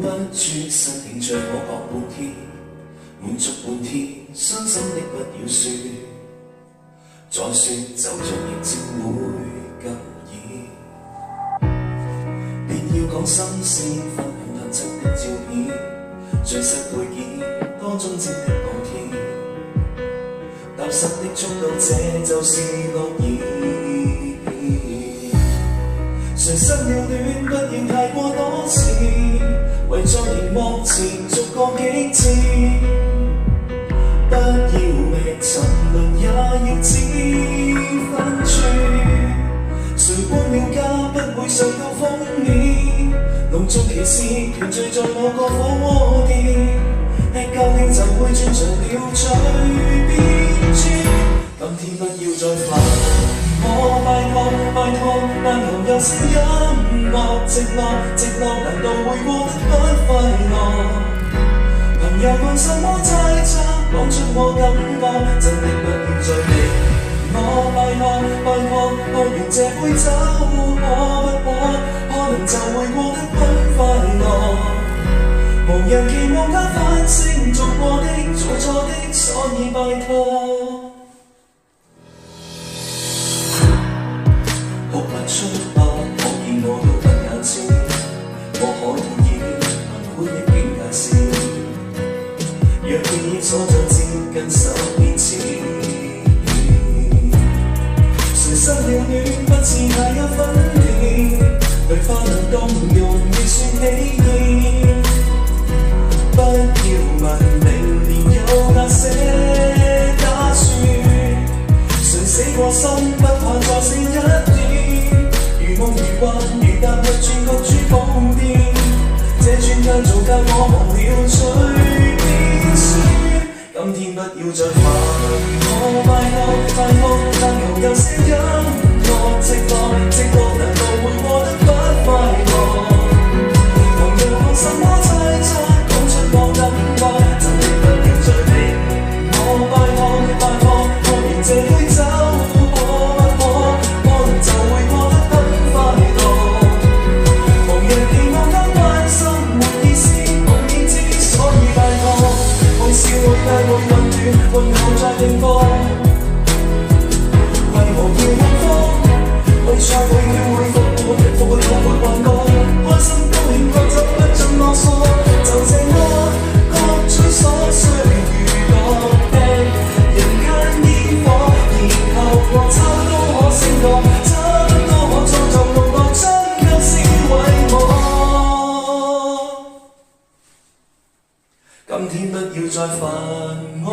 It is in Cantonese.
不專心聽着我講半天，滿足半天，傷心的不要說，再說就像疫症會感染。別要講心事，分享特輯的照片，最新配件多種精的鋼鐵，踏實的速度，這就是諾言。誰失了戀，不要太過多次，為在熒幕前逐個擊刺，不要覓沉淪，也要知分寸。誰搬了家，不會上到封面，隆重其事團聚在某個火鍋店，吃夠了就會轉場了嘴邊豬。今天不要再煩我，拜託有聲音樂，寂寞難道會過得不快樂？朋友講什麼猜測，講出我感覺，真的不要再逼我，拜託喝完這杯酒，可能就會過得很快樂。無人期望他反省做過的做錯的，所以拜託。哭不出吧，可見我都不眼睛，我可以以貧苦的境界線，若記憶所在接近10年前。誰失了戀，不似太有分別，對花能動容亦算喜宴。不要問明年有那些打算，誰死過心不怕再死一點，如夢如幻，如踏入轉角珠寶店，這轉間早教我忘了嘴邊酸。今天不要再煩我，拜託有聲音樂，寂寞難道會過得不快樂？朋友講什麼猜測，講出我感覺，真的不要再逼我，拜託喝完這杯酒，可能就會過得很快樂。無人期望他關心沒意思，我已知，所以拜託愛笑會帶會混亂，混後再定播。為何要恐慌？去賽會叫會復活我會幻覺，開心高興覺走不盡囉嗦，就這麼各取所需娛樂的人間煙火，然後和差不多可醒覺，差不多可造就獨樂，真卻是為我。今天不要再煩我。